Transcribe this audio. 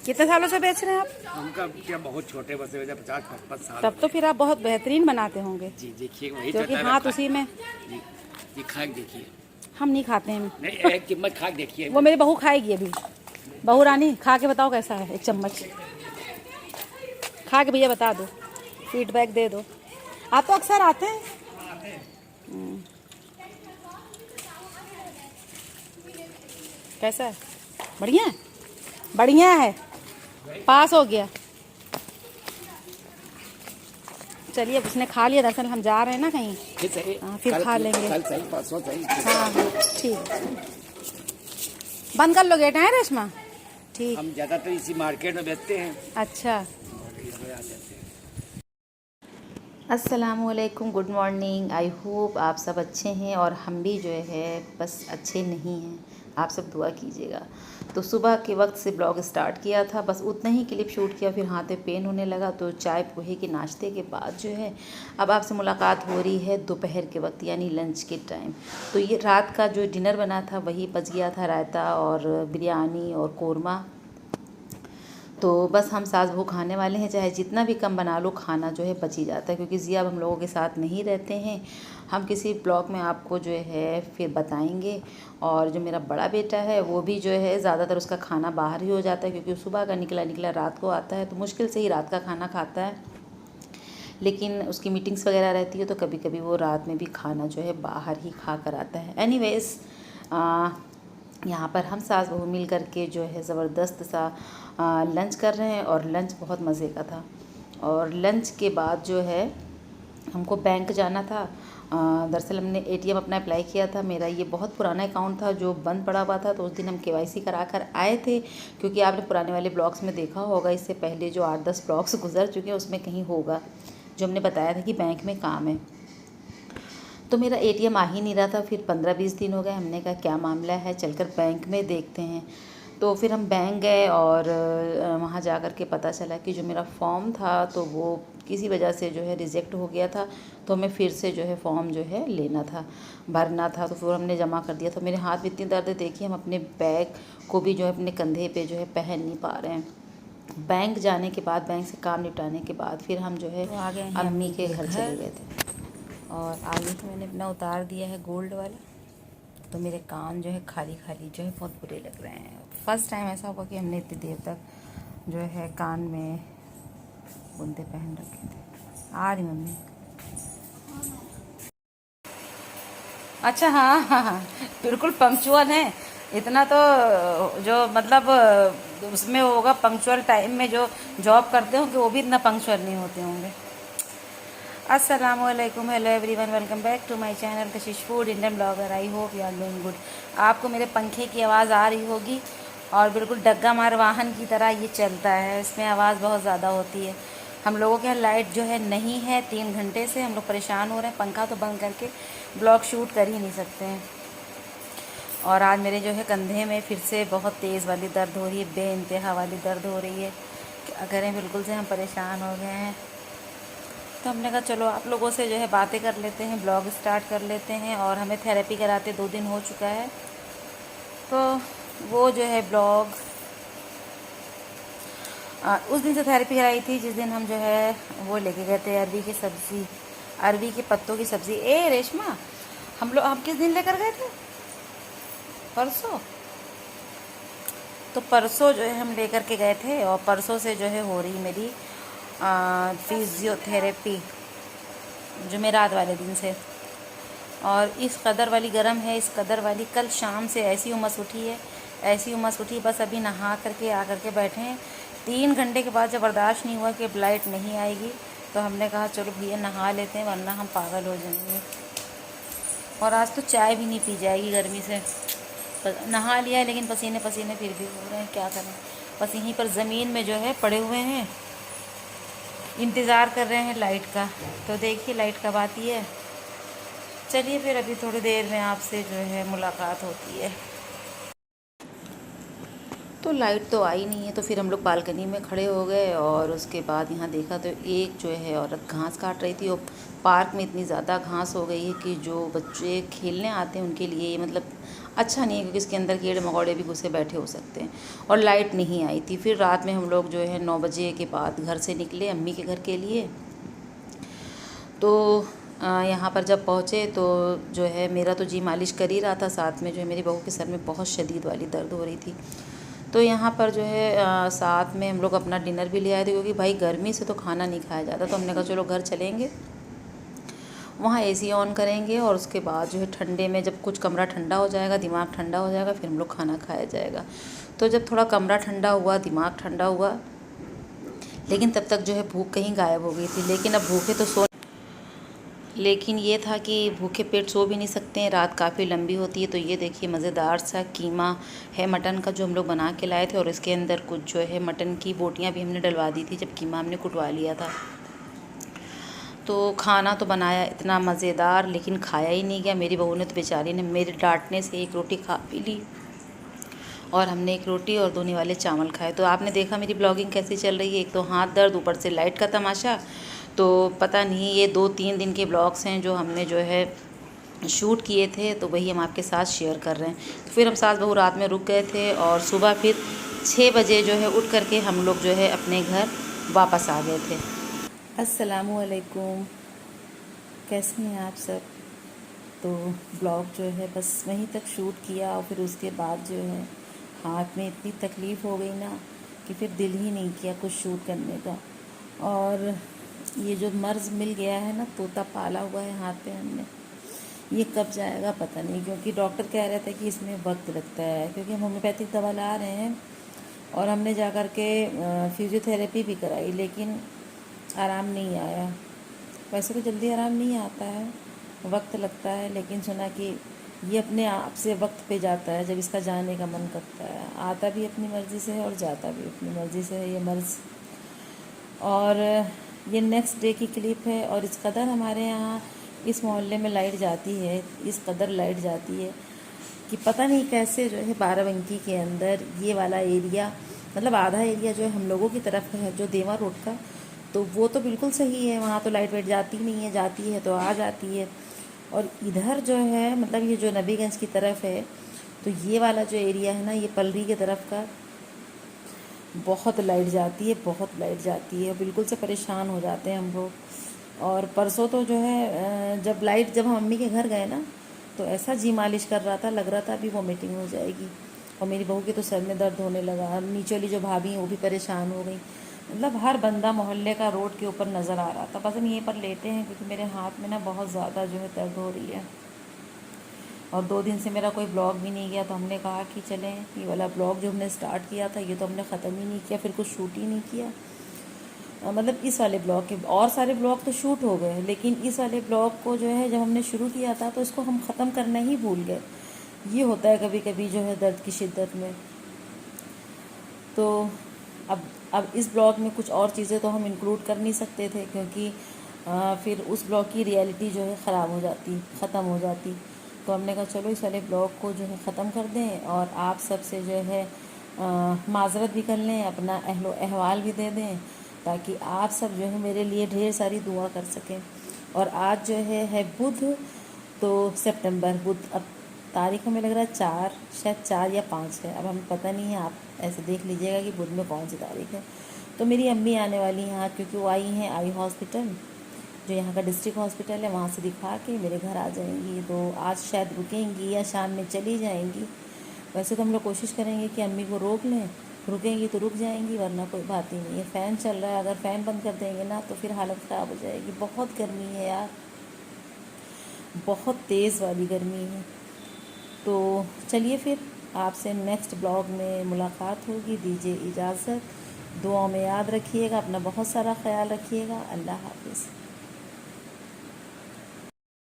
कितने सालों से बेच रहे हैं आप? उनका क्या बहुत छोटे बसे हुए थे, 50-55 साल। तब तो फिर आप बहुत बेहतरीन बनाते होंगे। जी देखिए वही क्योंकि चलता हाथ रहता उसी में। है। जी जी खा के देखिए। हम नहीं खाते हैं। नहीं एक चम्मच खा के देखिए। वो मेरी बहू खाएगी अभी। बहू रानी खा के बताओ कैसा है, एक चम्मच खा के भैया बता दो, फीडबैक दे दो। आप तो अक्सर आते हैं। कैसा है? बढ़िया है, बढ़िया है, पास हो गया। चलिए अब उसने खा लिया, दरअसल हम जा रहे हैं ना कहीं। हाँ फिर खा लेंगे। कल सही परसों सही। हाँ ठीक। बंद कर लो गेट है रेशमा। ठीक। हम ज़्यादातर इसी मार्केट में बेचते हैं। अच्छा। अस्सलामुअलैकुम, गुड मॉर्निंग। आई होप आप सब अच्छे हैं और हम भी जो है बस अच्छे नहीं हैं, आप सब दुआ कीजिएगा। तो सुबह के वक्त से ब्लॉग स्टार्ट किया था, बस उतना ही क्लिप शूट किया, फिर हाथ में पेन होने लगा। तो चाय पोहे के नाश्ते के बाद जो है अब आपसे मुलाकात हो रही है दोपहर के वक्त, यानी लंच के टाइम। तो ये रात का जो डिनर बना था वही बच गया था, रायता और बिरयानी और कोरमा। तो बस हम सास बहू खाने वाले हैं, चाहे जितना भी कम बना लो खाना जो है बच ही जाता है। क्योंकि ज़िया अब हम लोगों के साथ नहीं रहते हैं, हम किसी ब्लॉग में आपको जो है फिर बताएंगे। और जो मेरा बड़ा बेटा है वो भी जो है ज़्यादातर उसका खाना बाहर ही हो जाता है, क्योंकि सुबह का निकला रात को आता है, तो मुश्किल से ही रात का खाना खाता है। लेकिन उसकी मीटिंग्स वगैरह रहती है तो कभी कभी वो रात में भी खाना जो है बाहर ही खा कर आता है। एनीवेज़ यहाँ पर हम सास बहू मिल कर के जो है ज़बरदस्त सा लंच कर रहे हैं, और लंच बहुत मज़े का था। और लंच के बाद जो है हमको बैंक जाना था। दरअसल हमने एटीएम अपना अप्लाई किया था। मेरा ये बहुत पुराना अकाउंट था जो बंद पड़ा हुआ था, तो उस दिन हम केवाईसी करा कर आए थे। क्योंकि आपने पुराने वाले ब्लॉग्स में देखा होगा, इससे पहले जो 8-10 ब्लॉग्स गुजर चुके हैं उसमें कहीं होगा जो हमने बताया था कि बैंक में काम है। तो मेरा एटीएम आ ही नहीं रहा था। फिर 15-20 दिन हो गए, हमने कहा क्या मामला है, चलकर बैंक में देखते हैं। तो फिर हम बैंक गए और वहाँ जा कर के पता चला कि जो मेरा फॉर्म था तो वो किसी वजह से जो है रिजेक्ट हो गया था। तो हमें फिर से जो है फॉर्म जो है लेना था, भरना था। तो फिर हमने जमा कर दिया। तो मेरे हाथ में इतनी दर्द है, देखिए हम अपने बैग को भी जो है अपने कंधे पे जो है पहन नहीं पा रहे हैं। बैंक जाने के बाद, बैंक से काम निपटाने के बाद फिर हम जो है अम्मी के घर चले गए थे। और आगे तो मैंने अपना उतार दिया है गोल्ड वाला, तो मेरे कान जो है खाली खाली जो है बहुत बुरे लग रहे हैं। फर्स्ट टाइम ऐसा हुआ कि हमने इतनी देर तक जो है कान में बुंदे पहन रखे थे। आ रही मम्मी। अच्छा हाँ हाँ हाँ, बिल्कुल पंक्चुअल है। इतना तो जो मतलब उसमें होगा पंक्चुअल टाइम में जो जॉब करते होंगे वो भी इतना पंक्चुअल नहीं होते होंगे। अस्सलामुअलैकुम, hello everyone, welcome back to my channel Kashish food Indian blogger. I hope you are doing good. आपको मेरे पंखे की आवाज़ आ रही होगी, और बिल्कुल डग्गा मार वाहन की तरह ये चलता है, इसमें आवाज़ बहुत ज़्यादा होती है। हम लोगों के यहाँ लाइट जो है नहीं है, 3 घंटे से हम लोग परेशान हो रहे हैं। पंखा तो बंद करके ब्लॉग शूट कर ही नहीं सकते हैं। और आज मेरे जो है कंधे में फिर से बहुत तेज़ वाली दर्द हो रही है, बेइंतहा वाली दर्द हो रही है। क्या करें, बिल्कुल से हम परेशान हो गए हैं। तो हमने कहा चलो आप लोगों से जो है बातें कर लेते हैं, ब्लॉग स्टार्ट कर लेते हैं। और हमें थेरेपी कराते 2 दिन हो चुका है, तो वो जो है ब्लॉग उस दिन से थेरेपी कराई थी जिस दिन हम जो है वो लेके गए थे अरवी की सब्ज़ी, अरवी के पत्तों की सब्ज़ी। ए रेशमा, हम किस दिन लेकर गए थे? परसों। तो परसों जो है हम लेकर के गए थे, और परसों से जो है हो रही मेरी फिजियोथेरेपी, जो मैं रात वाले दिन से। और इस कदर वाली गर्म है, इस कदर वाली। कल शाम से ऐसी उमस उठी है, ऐसी उमस उठी, बस अभी नहा करके आ करके बैठे हैं। 3 घंटे के बाद जब बर्दाश्त नहीं हुआ कि अब लाइट नहीं आएगी, तो हमने कहा चलो भैया नहा लेते हैं, वरना हम पागल हो जाएंगे। और आज तो चाय भी नहीं पी जाएगी गर्मी से। नहा लिया है लेकिन पसीने पसीने फिर भी हो रहे हैं, क्या करें। बस यहीं पर ज़मीन में जो है पड़े हुए हैं, इंतज़ार कर रहे हैं लाइट का। तो देखिए लाइट कब आती है। चलिए फिर अभी थोड़ी देर में आपसे जो है मुलाकात होती है। तो लाइट तो आई नहीं है, तो फिर हम लोग बालकनी में खड़े हो गए। और उसके बाद यहाँ देखा तो एक जो है औरत घास काट रही थी। और पार्क में इतनी ज़्यादा घास हो गई है कि जो बच्चे खेलने आते हैं उनके लिए मतलब अच्छा नहीं है, क्योंकि इसके अंदर कीड़े मकोड़े भी घुसे बैठे हो सकते हैं। और लाइट नहीं आई थी। फिर रात में हम लोग जो है 9 बजे के बाद घर से निकले अम्मी के घर के लिए। तो यहाँ पर जब पहुँचे तो जो है मेरा तो जी मालिश कर ही रहा था, साथ में जो है मेरी बहू के सर में बहुत शदीद वाली दर्द हो रही थी। तो यहाँ पर जो है साथ में हम लोग अपना डिनर भी ले आए थे, क्योंकि भाई गर्मी से तो खाना नहीं खाया जाता। तो हमने कहा चलो घर चलेंगे, वहाँ एसी ऑन करेंगे और उसके बाद जो है ठंडे में जब कुछ कमरा ठंडा हो जाएगा, दिमाग ठंडा हो जाएगा, फिर हम लोग खाना खाया जाएगा। तो जब थोड़ा कमरा ठंडा हुआ, दिमाग ठंडा हुआ, लेकिन तब तक जो है भूख कहीं गायब हो गई थी। लेकिन ये था कि भूखे पेट सो भी नहीं सकते हैं, रात काफ़ी लंबी होती है। तो ये देखिए मज़ेदार सा कीमा है मटन का, जो हम लोग बना के लाए थे, और इसके अंदर कुछ जो है मटन की बोटियाँ भी हमने डलवा दी थी जब कीमा हमने कुटवा लिया था। तो खाना तो बनाया इतना मज़ेदार, लेकिन खाया ही नहीं गया। मेरी बहू ने तो बेचारी ने मेरे डांटने से एक रोटी खा भी ली, और हमने एक रोटी और धोने वाले चावल खाए। तो आपने देखा मेरी ब्लॉगिंग कैसी चल रही है, एक तो हाथ दर्द, ऊपर से लाइट का तमाशा। तो पता नहीं, ये 2-3 दिन के ब्लॉग्स हैं जो हमने जो है शूट किए थे, तो वही हम आपके साथ शेयर कर रहे हैं। तो फिर हम सास बहू रात में रुक गए थे, और सुबह फिर 6 बजे जो है उठ करके हम लोग जो है अपने घर वापस आ गए थे। अस्सलामुअलैकुम, कैसे हैं आप सब। तो ब्लॉग जो है बस वहीं तक शूट किया, और फिर उसके बाद जो है हाथ में इतनी तकलीफ़ हो गई ना कि फिर दिल ही नहीं किया कुछ शूट करने का। और ये जो मर्ज़ मिल गया है ना, तोता पाला हुआ है हाथ पे हमने, ये कब जाएगा पता नहीं, क्योंकि डॉक्टर कह रहे थे कि इसमें वक्त लगता है, क्योंकि हम होम्योपैथिक दवा ला रहे हैं और हमने जा कर के फिजियोथेरेपी भी कराई, लेकिन आराम नहीं आया। वैसे तो जल्दी आराम नहीं आता है, वक्त लगता है, लेकिन सुना कि ये अपने आप से वक्त पे जाता है जब इसका जाने का मन करता है। आता भी अपनी मर्ज़ी से है और जाता भी अपनी मर्ज़ी से है ये मर्ज़। और ये नेक्स्ट डे की क्लिप है। और इस कदर हमारे यहाँ इस मोहल्ले में लाइट जाती है, इस कदर लाइट जाती है कि पता नहीं कैसे जो है बाराबंकी के अंदर ये वाला एरिया, मतलब आधा एरिया जो है हम लोगों की तरफ है, जो देवा रोड का, तो वो तो बिल्कुल सही है, वहाँ तो लाइट वाइट जाती नहीं है, जाती है तो आ जाती है। और इधर जो है मतलब ये जो नबीगंज की तरफ है, तो ये वाला जो एरिया है ना, ये पलरी की तरफ का, बहुत लाइट जाती है, बहुत लाइट जाती है, बिल्कुल से परेशान हो जाते हैं हम लोग। और परसों तो जो है जब हम मम्मी के घर गए ना, तो ऐसा जी मालिश कर रहा था, लग रहा था अभी वॉमिटिंग हो जाएगी। और मेरी बहू के तो सर में दर्द होने लगा, नीचे वाली जो भाभी हैं वो भी परेशान हो गई। मतलब हर बंदा मोहल्ले का रोड के ऊपर नज़र आ रहा था। बस हम यहीं पर लेटे हैं, क्योंकि मेरे हाथ में ना बहुत ज़्यादा जो है दर्द हो रही है, और 2 दिन से मेरा कोई ब्लॉग भी नहीं गया। तो हमने कहा कि चलें, ये वाला ब्लॉग जो हमने स्टार्ट किया था ये तो हमने ख़त्म ही नहीं किया, फिर कुछ शूट ही नहीं किया। मतलब इस वाले ब्लॉग के और सारे ब्लॉग तो शूट हो गए, लेकिन इस वाले ब्लॉग को जो है जब हमने शुरू किया था तो इसको हम ख़त्म करना ही भूल गए। ये होता है कभी कभी जो है दर्द की शिद्दत में। तो अब इस ब्लॉग में कुछ और चीज़ें तो हम इंक्लूड कर नहीं सकते थे, क्योंकि फिर उस ब्लॉग की रियलिटी जो है ख़राब हो जाती, ख़त्म हो जाती। तो हमने कहा चलो इस वाले ब्लॉग को जो है ख़त्म कर दें, और आप सब से जो है माज़रत भी कर लें, अपना अहलो अहवाल भी दे दें, ताकि आप सब जो है मेरे लिए ढेर सारी दुआ कर सकें। और आज जो है बुध, तो सितंबर बुध, अब तारीख हमें लग रहा है 4, शायद 4 या 5 है, अब हमें पता नहीं है, आप ऐसे देख लीजिएगा कि बुध में कौन सी तारीख है। तो मेरी अम्मी आने वाली हैं यहाँ, क्योंकि वो आई हैं आई हॉस्पिटल, जो यहाँ का डिस्ट्रिक्ट हॉस्पिटल है, वहाँ से दिखा के मेरे घर आ जाएंगी। तो आज शायद रुकेंगी या शाम में चली जाएंगी। वैसे तो हम लोग कोशिश करेंगे कि अम्मी को रोक लें, रुकेंगी तो रुक जाएंगी, वरना कोई बात ही नहीं है। फ़ैन चल रहा है, अगर फ़ैन बंद कर देंगे ना तो फिर हालत ख़राब हो जाएगी। बहुत गर्मी है यार, बहुत तेज़ वाली गर्मी है। तो चलिए फिर आपसे नेक्स्ट ब्लॉग में मुलाकात होगी, दीजिए इजाज़त। दुआओं में याद रखिएगा, अपना बहुत सारा ख्याल रखिएगा। अल्लाह हाफ़िज़।